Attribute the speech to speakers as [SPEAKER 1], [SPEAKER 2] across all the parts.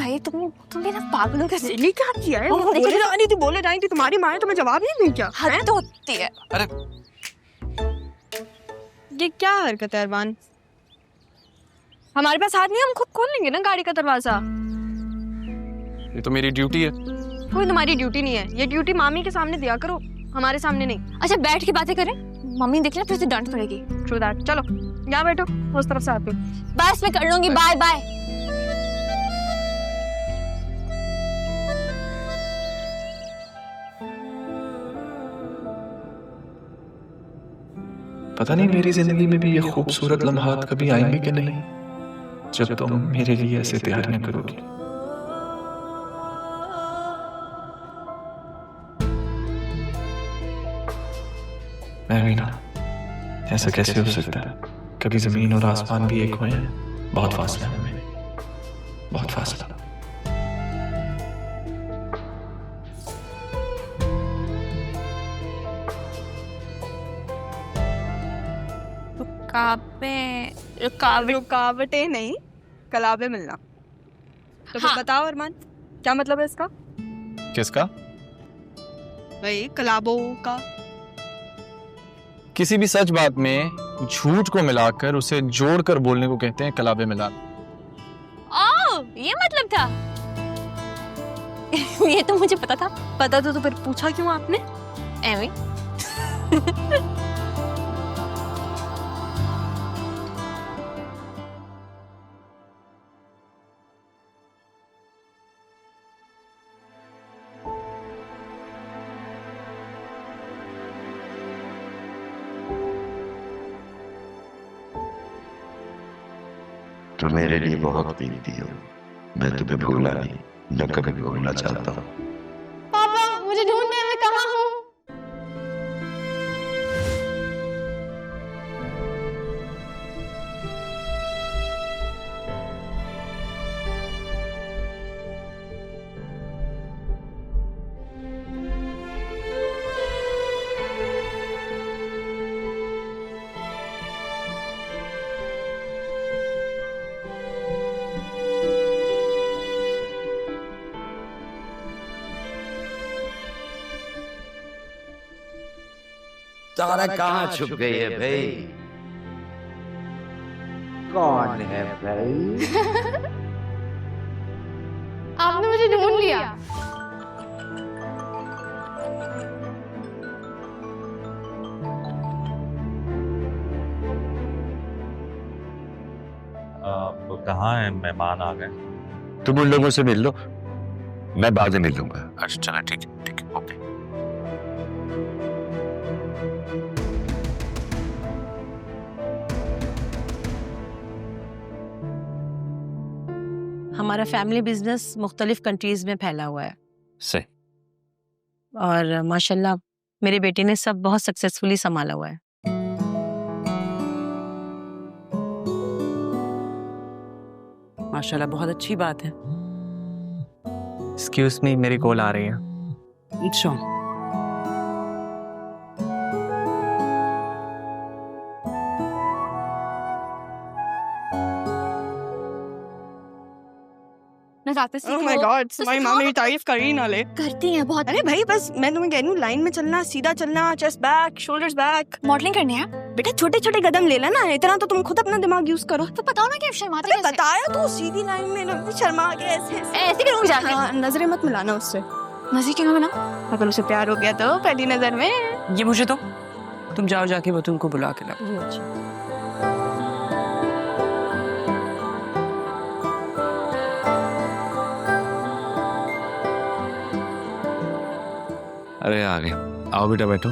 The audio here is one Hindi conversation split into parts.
[SPEAKER 1] भाई तुमने ना पागलों का
[SPEAKER 2] ये क्या किया है? बोले जानी थी, बोले जानी थी, तुम्हारी माँ है तो मैं जवाब नहीं दूं क्या?
[SPEAKER 1] हद तो होती है।
[SPEAKER 3] अरे
[SPEAKER 2] ये क्या हरकत है अरमान? हमारे पास हाथ नहीं, हम खुद खोल लेंगे ना गाड़ी का दरवाजा।
[SPEAKER 3] ये तो मेरी ड्यूटी है।
[SPEAKER 2] कोई तुम्हारी ड्यूटी नहीं है, ये ड्यूटी मामी के सामने दिया करो, हमारे सामने नहीं।
[SPEAKER 1] अच्छा बैठ के बातें करें, मम्मी देख ले फिर से डांट पड़ेगी।
[SPEAKER 2] True that. चलो यहाँ बैठो, उस तरफ से आती हूँ।
[SPEAKER 1] बस मैं कर लूंगी, बाय बाय।
[SPEAKER 4] पता नहीं मेरी जिंदगी में भी ये खूबसूरत लम्हात कभी आएंगे कि नहीं, जब तुम मेरे लिए ऐसे तैयारियां करोगी। मैं भी ना, ऐसा कैसे हो सकता है? कभी जमीन और आसमान भी एक हुए हैं। बहुत फासला है हमें, बहुत फासला।
[SPEAKER 2] रुकावटें नहीं, कलाबे मिलना। तो फिर
[SPEAKER 1] हाँ।
[SPEAKER 2] बताओ अरमान, क्या मतलब है इसका?
[SPEAKER 3] किसका?
[SPEAKER 2] भाई कलाबों का।
[SPEAKER 3] किसी भी सच बात में झूठ को मिलाकर उसे जोड़कर बोलने को कहते हैं कलाबे मिलाना।
[SPEAKER 1] ओह, ये मतलब था। ये तो मुझे पता था।
[SPEAKER 2] पता तो फिर पूछा क्यों आपने?
[SPEAKER 1] एवी।
[SPEAKER 5] तो मेरे लिए बहुत कीमती हो, मैं तुम्हें भूला नहीं, न कभी भूलना चाहता हूँ।
[SPEAKER 1] पापा मुझे ढूंढने में कहाँ हूँ?
[SPEAKER 6] तारा कहाँ छुप गई है भाई? कौन है भाई?
[SPEAKER 1] आपने मुझे ढूंढ लिया।
[SPEAKER 7] तो कहाँ है? मेहमान आ गए।
[SPEAKER 5] तुम उन लोगों से मिल लो, मैं बाद में मिल लूंगा। अच्छा चला, ठीक है, ठीक है, ओके।
[SPEAKER 8] हमारा फैमिली बिजनेस मुख्तलिफ कंट्रीज में फैला हुआ है
[SPEAKER 3] सही।
[SPEAKER 8] और माशाल्लाह मेरे बेटे ने सब बहुत सक्सेसफुली संभाला हुआ है।
[SPEAKER 9] माशाल्लाह बहुत अच्छी बात है।
[SPEAKER 10] एक्सक्यूज मी, मेरी कॉल आ रही है।
[SPEAKER 9] अच्छा,
[SPEAKER 2] Oh my God, तुम्हारी माँ मेरी तारीफ कर ही ना ले।
[SPEAKER 1] करती हैं बहुत।
[SPEAKER 2] अरे भाई बस मैं तुम्हें कह रही हूँ, लाइन में चलना, सीधा चलना, chest back, shoulders back.
[SPEAKER 1] Modelling करनी है।
[SPEAKER 2] बेटा छोटे छोटे कदम ले लेना, इतना तो तुम खुद अपना दिमाग यूज करो।
[SPEAKER 1] तो बताओ ना कि शर्माते
[SPEAKER 2] अरे
[SPEAKER 1] कैसे?
[SPEAKER 2] बताया तो, सीधी लाइन में ना, शर्मा के ऐसे
[SPEAKER 1] ऐसे करूंगी जाके।
[SPEAKER 2] हाँ, नजरें मत मिलाना उससे।
[SPEAKER 1] मजे क्यों ना बना?
[SPEAKER 2] अगर उसे प्यार हो गया तो पहली नजर में।
[SPEAKER 9] ये मुझे तो तुम जाओ, जाके वो तुमको बुला के लाओ।
[SPEAKER 3] अरे आ गए, आओ बेटा बैठो।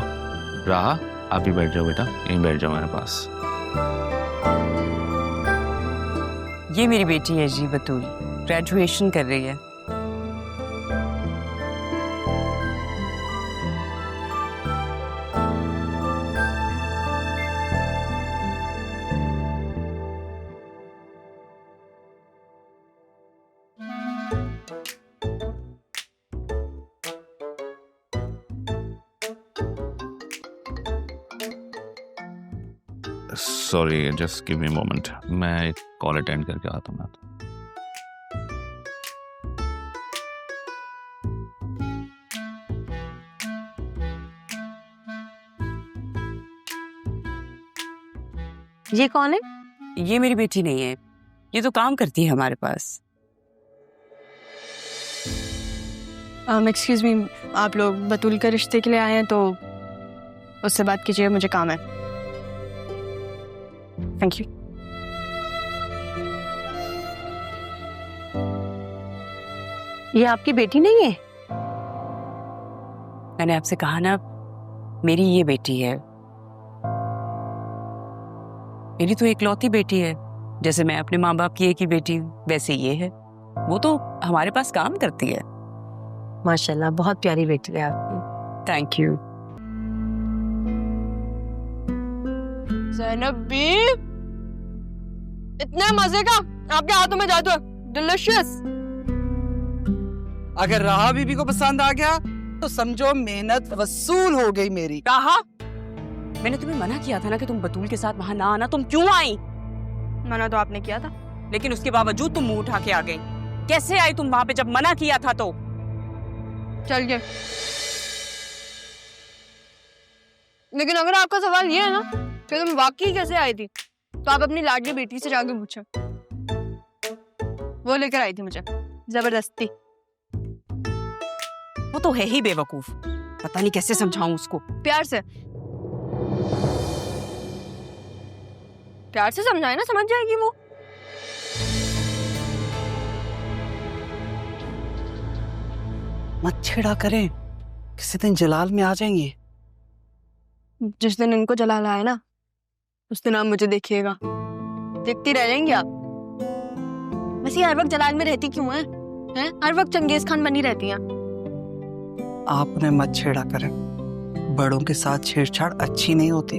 [SPEAKER 3] राहा, आप भी बैठ जाओ बेटा, यहीं बैठ जाओ मेरे पास।
[SPEAKER 9] ये मेरी बेटी है जी, बतूल, ग्रेजुएशन कर रही है।
[SPEAKER 3] Sorry, just give me moment, मैं एक कॉल अटेंड करके आता हूँ।
[SPEAKER 8] ये कौन है?
[SPEAKER 9] ये मेरी बेटी नहीं है, ये तो काम करती है हमारे पास।
[SPEAKER 2] एक्सक्यूज मी, आप लोग बतूल के रिश्ते के लिए आए हैं तो उससे बात कीजिए, मुझे काम है। Thank you.
[SPEAKER 8] ये आपकी बेटी नहीं है?
[SPEAKER 9] मैंने आपसे कहा ना, मेरी ये बेटी है। मेरी तो इकलौती बेटी है। जैसे मैं अपने माँ बाप की एक ही बेटी हूँ, वैसे ये है। वो तो हमारे पास काम करती है।
[SPEAKER 8] माशाल्लाह, बहुत प्यारी बेटी है आपकी।
[SPEAKER 9] Thank you.
[SPEAKER 2] ज़ैनब बी, इतने मजे का आपके हाथों में जादू है, डिलिशियस।
[SPEAKER 11] अगर राहा बीबी को पसंद आ गया तो समझो मेहनत वसूल हो गई मेरी।
[SPEAKER 9] राहा, मैंने तुम्हें मना किया था ना कि तुम बतूल के साथ वहां ना आना। तुम क्यों आई?
[SPEAKER 2] मना तो आपने किया था,
[SPEAKER 9] लेकिन उसके बावजूद तुम मुंह उठा के आ गई। कैसे आई तुम वहां पे जब मना किया था? तो
[SPEAKER 2] चलिए। लेकिन अगर आपका सवाल ये है ना कि तुम वाकई कैसे आई थी, तो आप अपनी लाडली बेटी से जाके पूछो। वो लेकर आई थी मुझे जबरदस्ती।
[SPEAKER 9] वो तो है ही बेवकूफ, पता नहीं कैसे समझाऊं उसको।
[SPEAKER 2] प्यार से, प्यार से समझाए ना, समझ जाएगी वो।
[SPEAKER 11] मत छेड़ा करें, किसी दिन जलाल में आ जाएंगे।
[SPEAKER 2] जिस दिन इनको जलाल आए ना, उस दिन आप मुझे देखिएगा, देखती रह जाएंगी आप। वैसे हर वक्त जलाल में रहती क्यों हैं? हर वक्त चंगेज खान बनी रहती हैं।
[SPEAKER 11] आप उन्हें मत छेड़ा करें, बड़ों के साथ छेड़छाड़ अच्छी नहीं होती।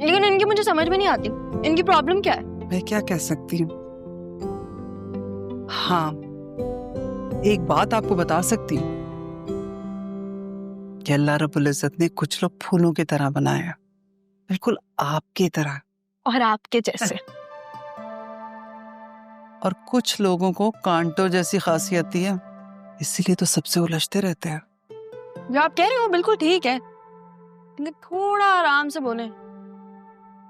[SPEAKER 2] लेकिन इनकी मुझे समझ में नहीं आती, इनकी प्रॉब्लम क्या है?
[SPEAKER 11] मैं क्या कह सकती हूँ। हाँ, एक बात आपको बता सकती हूँ कि अल्लाह रब्बुल इज्जत ने कुछ लोग फूलों की तरह बनाया, बिल्कुल आपकी तरह
[SPEAKER 2] और आपके जैसे।
[SPEAKER 11] और कुछ लोगों को कांटों जैसी खासियत है, इसीलिए तो सबसे उलझते रहते हैं।
[SPEAKER 2] जो आप कह रहे हो बिल्कुल ठीक है, लेकिन थोड़ा आराम से बोले।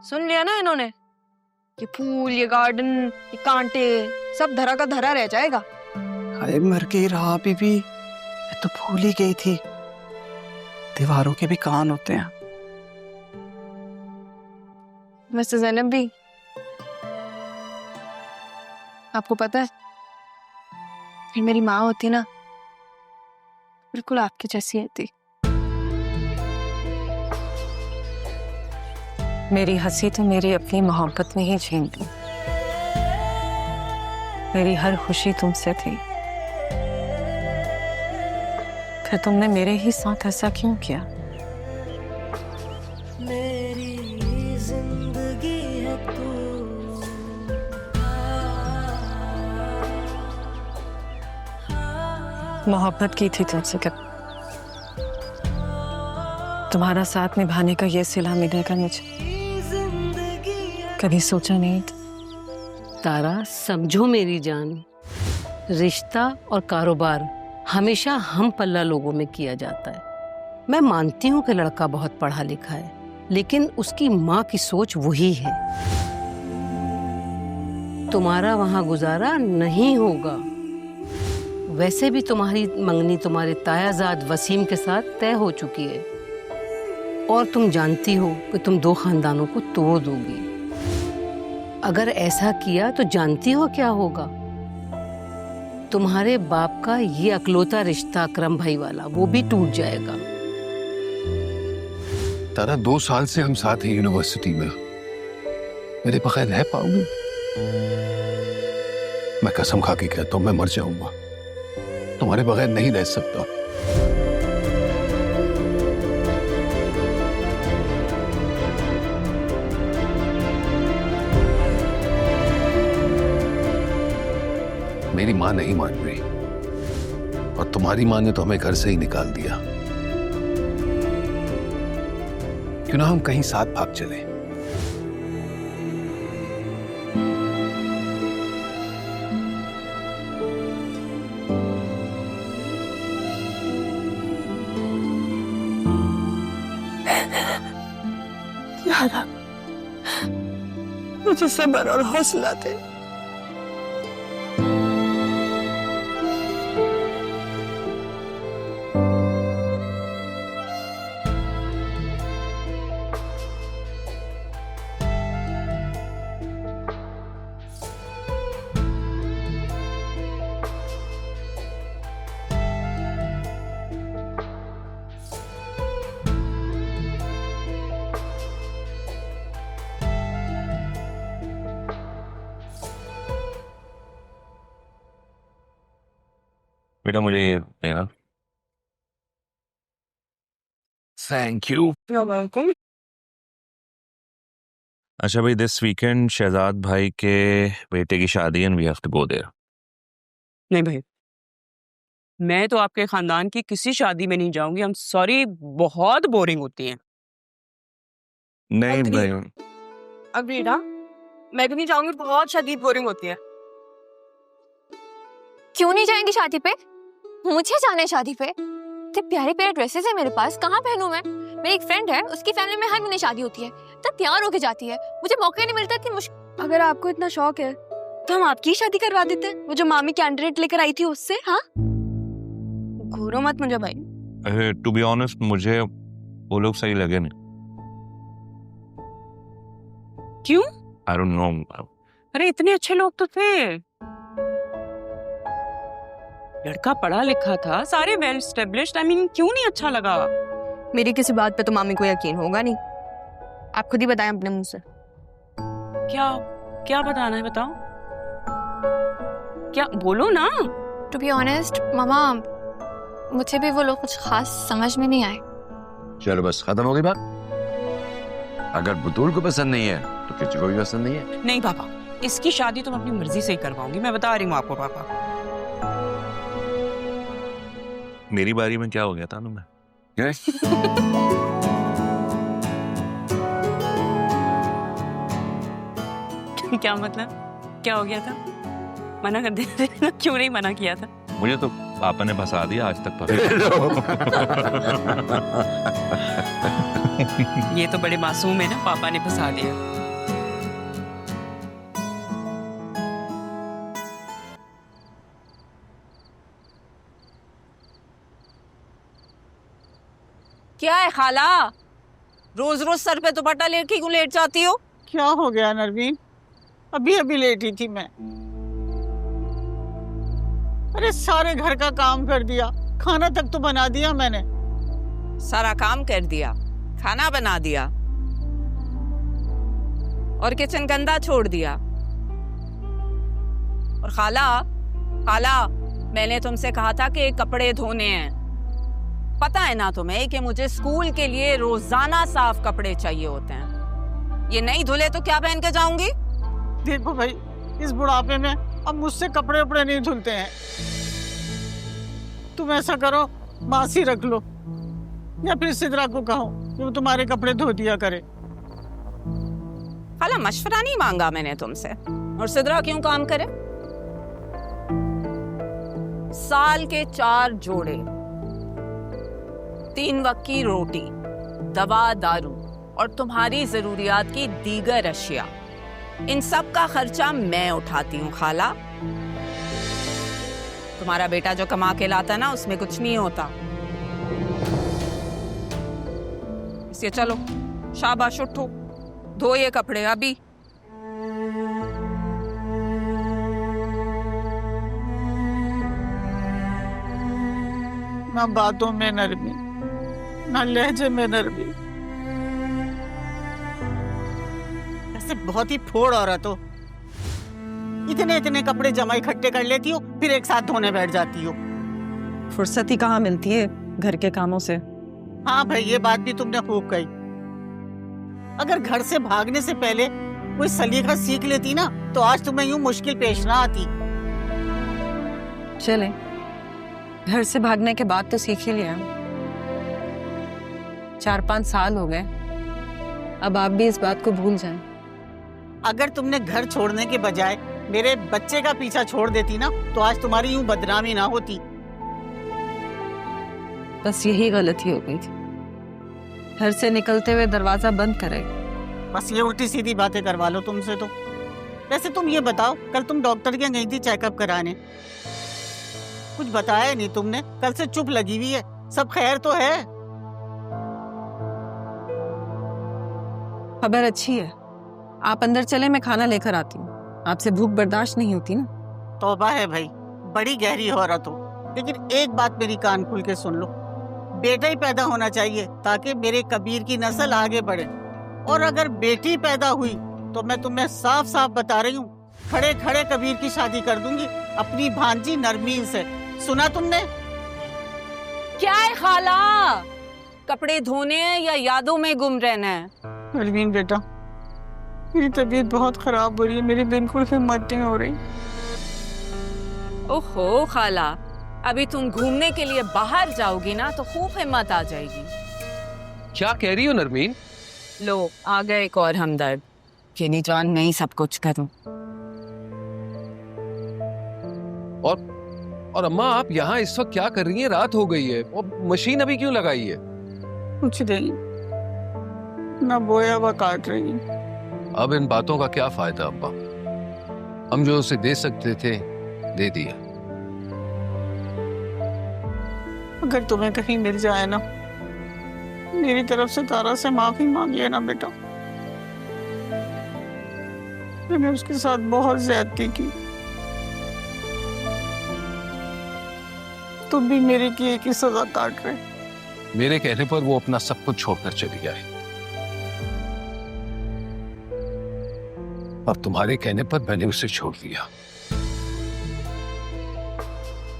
[SPEAKER 2] सुन लिया ना इन्होंने, ये फूल, ये गार्डन, ये कांटे, सब धरा का धरा रह जाएगा।
[SPEAKER 11] हाय मर गई राहा बीबी, मैं तो भूल ही गई थी, दीवारों के भी कान होते हैं।
[SPEAKER 2] वैसे ज़ैनब भी, आपको पता है, फिर मेरी माँ होती ना, बिल्कुल आपके जैसी होती।
[SPEAKER 8] मेरी हंसी तो मेरी अपनी मोहब्बत में ही छीन ली। मेरी हर खुशी तुमसे थी, फिर तुमने मेरे ही साथ ऐसा क्यों किया?
[SPEAKER 12] मेरी जिंदगी है तू।
[SPEAKER 8] मोहब्बत की थी तुमसे, कब तुम्हारा साथ निभाने का ये सिला मिलेगा मुझे, कभी सोचा नहीं था।
[SPEAKER 12] तारा, समझो मेरी जान, रिश्ता और कारोबार हमेशा हम पल्ला लोगों में किया जाता है। मैं मानती हूँ कि लड़का बहुत पढ़ा लिखा है, लेकिन उसकी माँ की सोच वही है। तुम्हारा वहां गुजारा नहीं होगा। वैसे भी तुम्हारी मंगनी तुम्हारे तायाजाद वसीम के साथ तय हो चुकी है, और तुम जानती हो कि तुम दो खानदानों को तोड़ दोगी। अगर ऐसा किया तो जानती हो क्या होगा? तुम्हारे बाप का ये अकलौता रिश्ता अकरम भाई वाला, वो भी टूट जाएगा।
[SPEAKER 13] तारा, 2 साल से हम साथ हैं यूनिवर्सिटी में, मेरे बगैर रह पाओगे? मैं कसम खा के कहता हूं, मैं मर जाऊंगा, तुम्हारे बगैर नहीं रह सकता। मेरी माँ नहीं मान रही, और तुम्हारी माँ ने तो हमें घर से ही निकाल दिया। क्यों ना हम कहीं साथ भाग चले?
[SPEAKER 2] मुझे सब्र और हौसला दे।
[SPEAKER 3] बेटा मुझे ये देना। Thank you.
[SPEAKER 2] वेलकम।
[SPEAKER 3] अच्छा भाई, दिस वीकेंड शहजाद भाई के बेटे की शादी है, we have to go there.
[SPEAKER 9] नहीं भाई, मैं तो आपके खानदान की किसी शादी में नहीं जाऊंगी। I'm सॉरी, बहुत बोरिंग होती हैं।
[SPEAKER 3] नहीं भाई,
[SPEAKER 2] अग्रीड। हाँ, मैं भी नहीं जाऊंगी, बहुत शदीद बोरिंग होती है।
[SPEAKER 1] क्यों नहीं जाएंगी शादी पे? मुझे जाना है शादी पे। इतने प्यारे प्यारे ड्रेसेस है मेरे पास, कहाँ पहनूं मैं? मेरी एक फ्रेंड है, उसकी फैमिली में हर महीने शादी होती है, तब तैयार होके जाती है, मुझे मौका नहीं मिलता। इतनी मुश्किल।
[SPEAKER 2] अगर आपको इतना शौक है तो हम आपकी शादी करवा देते हैं, वो जो मामी कैंडिडेट लेकर आई थी उससे। हाँ, घूरो मत मुझे भाई।
[SPEAKER 3] टू बी ऑनेस्ट मुझे वो लोग सही लगे नहीं।
[SPEAKER 9] क्यों?
[SPEAKER 3] I don't know.
[SPEAKER 9] अरे इतने अच्छे लोग तो थे, लड़का पढ़ा लिखा था, सारे वेल एस्टेब्लिश्ड। आई मीन, क्यों नहीं अच्छा लगा?
[SPEAKER 2] मेरी किसी बात पे तो मामी को यकीन होगा नहीं, आप खुद ही बताएं अपने मुंह से।
[SPEAKER 9] क्या क्या बताना है, बताओ। क्या बोलो ना।
[SPEAKER 1] टू बी ऑनेस्ट मामा, मुझे भी वो लोग कुछ खास समझ में नहीं आए।
[SPEAKER 5] चलो बस खत्म हो गई बात। अगर बुतूल को पसंद नहीं है तो किसी को भी पसंद नहीं है।
[SPEAKER 9] नहीं पापा, इसकी शादी तो मैं अपनी मर्जी से ही करवाऊंगी, मैं बता रही हूँ आपको पापा।
[SPEAKER 3] मेरी बारी में क्या हो गया था ना? मैं
[SPEAKER 9] क्या मतलब? क्या हो गया था? मना कर देते ना, क्यों नहीं मना किया था?
[SPEAKER 3] मुझे तो पापा ने फंसा दिया आज तक।
[SPEAKER 9] ये तो बड़े मासूम है ना, पापा ने फंसा दिया।
[SPEAKER 12] क्या है खाला, रोज रोज सर पे दुपट्टा लेके क्यों लेट जाती हो?
[SPEAKER 14] क्या हो गया नरवीन, अभी अभी लेटी थी मैं। अरे सारे घर का काम कर दिया, खाना तक तो बना दिया मैंने।
[SPEAKER 12] सारा काम कर दिया, खाना बना दिया और किचन गंदा छोड़ दिया। और खाला, मैंने तुमसे कहा था कि कपड़े धोने हैं। पता है ना तुम्हें कि मुझे स्कूल के लिए रोजाना साफ कपड़े चाहिए होते हैं। ये नहीं धुले तो क्या पहन के जाऊंगी?
[SPEAKER 14] देखो भाई, इस बुढ़ापे में अब मुझसे कपड़े उपड़े नहीं धुलते हैं। तुम ऐसा करो, बासी रख लो या फिर सिद्रा को कहो कि वो तुम्हारे कपड़े धो दिया करे।
[SPEAKER 12] खाला, मशवरा नहीं मांगा मैंने तुमसे। और सिद्रा क्यों काम करे? साल के 4 जोड़े, 3 वक्त की रोटी, दवा दारू और तुम्हारी जरूरियात की दीगर अशिया, इन सब का खर्चा मैं उठाती हूँ खाला। तुम्हारा बेटा जो कमा के लाता है ना, उसमें कुछ नहीं होता। इसलिए चलो, शाबाश, उठो, धो ये कपड़े अभी।
[SPEAKER 14] ना बातों में नरमी, ना लहजे में नरमी। ऐसे बहुत ही फोड़ औरत हो, इतने कपड़े जमा इकट्ठे कर लेती हो, फिर एक साथ धोने बैठ जाती हो।
[SPEAKER 15] फुर्सत ही कहाँ मिलती है घर के कामों से।
[SPEAKER 14] हाँ भाई, ये बात भी तुमने खूब कही। अगर घर से भागने से पहले कोई सलीका सीख लेती ना, तो आज तुम्हें यूं मुश्किल पेश ना आती।
[SPEAKER 15] चले, घर से भागने के बाद तो सीख ही लिया। 4-5 साल हो गए, अब आप भी इस बात को भूल जाएं।
[SPEAKER 14] अगर तुमने घर छोड़ने के बजाय मेरे बच्चे का पीछा छोड़ देती ना, तो आज तुम्हारी यूं बदनामी ना होती।
[SPEAKER 15] बस यही गलती हो गई थी, घर से निकलते हुए दरवाजा बंद करे।
[SPEAKER 14] बस ये उल्टी सीधी बातें करवा लो तुमसे तो। वैसे तुम ये बताओ, कल तुम डॉक्टर के गई थी चेकअप कराने, कुछ बताया नहीं तुमने, कल से चुप लगी हुई है, सब खैर तो है?
[SPEAKER 15] खबर अच्छी है, आप अंदर चले, मैं खाना लेकर आती हूँ। आपसे भूख बर्दाश्त नहीं होती ना।
[SPEAKER 14] तौबा है भाई, बड़ी गहरी औरत हो, लेकिन एक बात मेरी कान खुल के सुन लो, बेटा ही पैदा होना चाहिए ताकि मेरे कबीर की नस्ल आगे बढ़े, और अगर बेटी पैदा हुई तो मैं तुम्हें साफ साफ बता रही हूँ, खड़े खड़े कबीर की शादी कर दूंगी अपनी भांजी नरमीन से। सुना तुमने?
[SPEAKER 9] क्या है खाला, कपड़े धोने हैं या यादों में गुम रहना है?
[SPEAKER 14] नरमीन बेटा, मेरी तबीयत बहुत खराब हो रही है, मेरी बिल्कुल हिम्मत नहीं हो रही।
[SPEAKER 9] ओहो खाला, अभी तुम घूमने के लिए बाहर जाओगी ना तो खूब हिम्मत आ जाएगी।
[SPEAKER 13] क्या कह रही हो नरमीन?
[SPEAKER 9] लो आ गए एक और हमदर्द कि नहीं जान मैं ही सब कुछ करूं।
[SPEAKER 13] और अम्मा आप यहाँ इस वक्त क्या कर रही हैं? रात हो गई है और मशीन अभी क्यों लगाई है?
[SPEAKER 14] कुछ नहीं, ना बोया हुआ काट रही हूँ।
[SPEAKER 13] अब इन बातों का क्या फायदा अम्मा? हम जो उसे दे सकते थे दे दिया।
[SPEAKER 14] अगर तुम्हें कहीं मिल जाए ना, मेरी तरफ से तारा से माफी मांगिए ना बेटा, मैंने उसके साथ बहुत ज्यादती की, तुम भी मेरे की एक ही सजा काट रहे।
[SPEAKER 13] मेरे कहने पर वो अपना सब कुछ छोड़कर चली जाए, और तुम्हारे कहने पर मैंने उसे छोड़ दिया,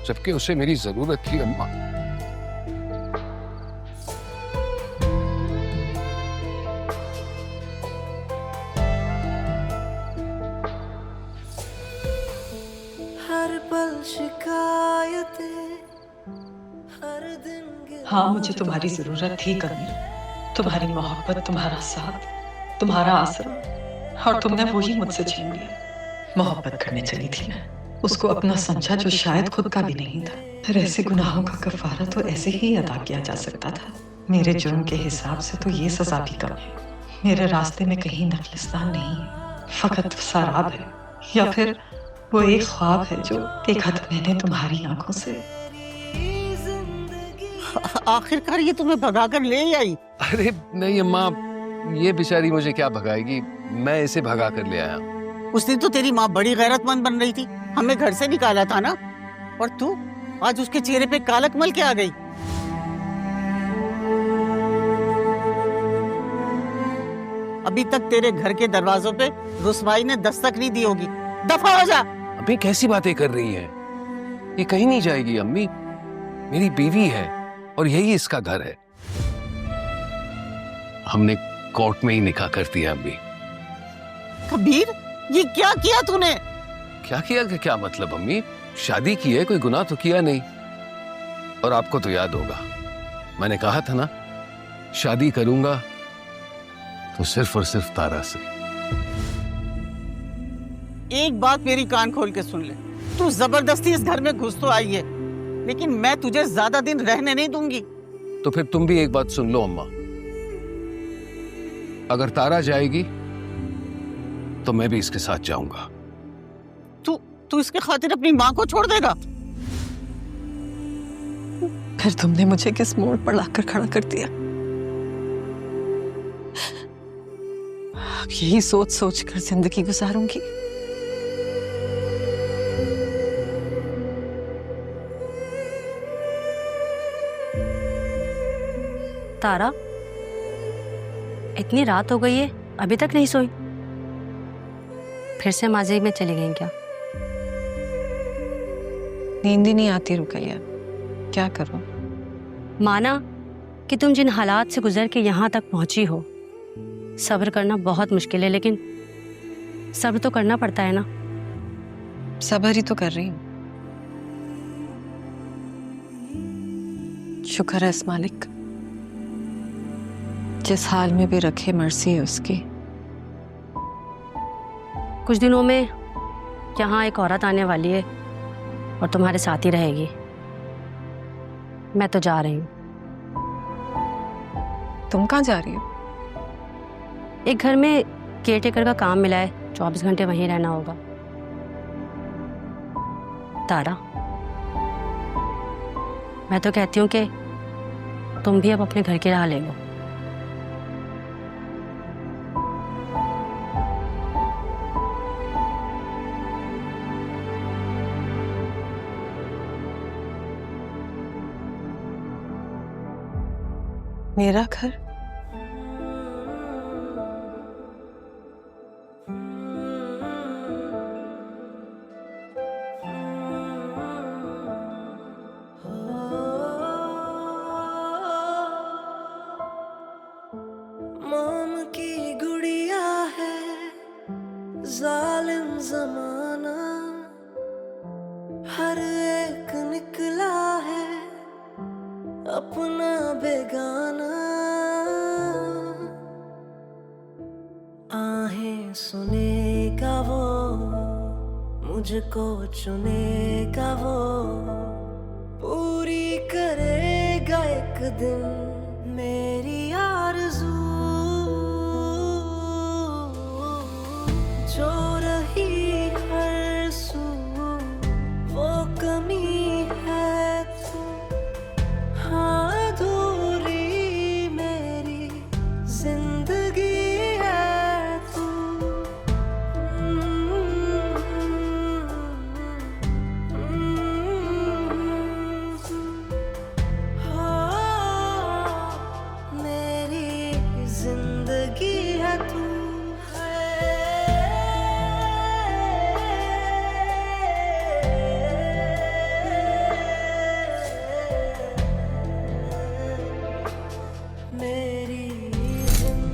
[SPEAKER 13] जबकि उसे मेरी जरूरत थी अम्मा।
[SPEAKER 16] हर पल शिकायतें, हर दिन
[SPEAKER 17] हाँ, मुझे तुम्हारी जरूरत थी कबीर, तुम्हारी मोहब्बत, तुम्हारा साथ, तुम्हारा आसरा, और तुमने वही मुझसे छीन लिया। मोहब्बत करने चली थी मैं, उसको अपना समझा जो शायद खुद का भी नहीं था। फिर ऐसे गुनाहों का कफारा तो ऐसे ही अदा किया जा सकता था। मेरे जुर्म के हिसाब से तो ये सजा भी कम है। मेरे रास्ते में कहीं नखलिस्तान नहीं है, फकत सराब है, या फिर वो एक ख्वाब है जो देखा था मैंने तुम्हारी आंखों से।
[SPEAKER 14] आखिरकार ये तुम्हें भगा कर ले आई?
[SPEAKER 13] अरे नहीं अम्मा, ये बेचारी मुझे क्या भगाएगी, मैं इसे भगा कर ले आया।
[SPEAKER 14] उस दिन तो तेरी माँ बड़ी गैरतमंद बन रही थी, हमें घर से निकाला था ना, और तू आज उसके चेहरे पे कालक मल के आ गई। अभी तक तेरे घर के दरवाजों पे रुसवाई ने दस्तक नहीं दी होगी, दफा हो जा।
[SPEAKER 13] अबे कैसी बातें कर रही हैं? ये कहीं नहीं जाएगी अम्मी, मेरी बीवी है और यही इसका घर है। हमने कोर्ट में ही निकाह कर दिया अम्मी।
[SPEAKER 14] कबीर, ये क्या किया तूने?
[SPEAKER 13] क्या किया कि क्या मतलब अम्मी? शादी की है, कोई गुनाह तो किया नहीं। और आपको तो याद होगा, मैंने कहा था ना, शादी करूंगा तो सिर्फ और सिर्फ तारा से।
[SPEAKER 14] एक बात मेरी कान खोल के सुन ले, तू जबरदस्ती इस घर में घुस तो आई है, लेकिन मैं तुझे ज्यादा दिन रहने नहीं दूंगी।
[SPEAKER 13] तो फिर तुम भी एक बात सुन लो अम्मा, अगर तारा जाएगी तो मैं भी इसके साथ जाऊंगा।
[SPEAKER 14] तू इसके खातिर अपनी माँ को छोड़ देगा?
[SPEAKER 17] फिर तुमने मुझे किस मोड़ पर लाकर खड़ा कर दिया? अब यही सोच सोच कर जिंदगी गुजारूंगी।
[SPEAKER 18] तारा, इतनी रात हो गई है, अभी तक नहीं सोई? फिर से माजी में चली गई क्या?
[SPEAKER 15] नींद ही नहीं आती रुकैया, क्या करूं?
[SPEAKER 18] माना कि तुम जिन हालात से गुजर के यहाँ तक पहुंची हो, सब्र करना बहुत मुश्किल है, लेकिन सब्र तो करना पड़ता है ना।
[SPEAKER 15] सब्र ही तो कर रही हूँ। शुक्र है इस मालिक, जिस हाल में भी रखे मर्सी है उसकी।
[SPEAKER 18] कुछ दिनों में यहाँ एक औरत आने वाली है और तुम्हारे साथ ही रहेगी। मैं तो जा रही हूँ।
[SPEAKER 15] तुम कहाँ जा रही हो?
[SPEAKER 18] एक घर में केयरटेकर का काम मिला है, 24 घंटे वहीं रहना होगा। तारा, मैं तो कहती हूँ कि तुम भी अब अपने घर की राह ले लो।
[SPEAKER 15] मेरा घर?
[SPEAKER 16] मोम की गुड़िया है जालिम जमाना, हर एक निकला है अपना बेगाना। आहें सुनेगा वो, मुझको चुनेगा वो, पूरी करेगा एक दिन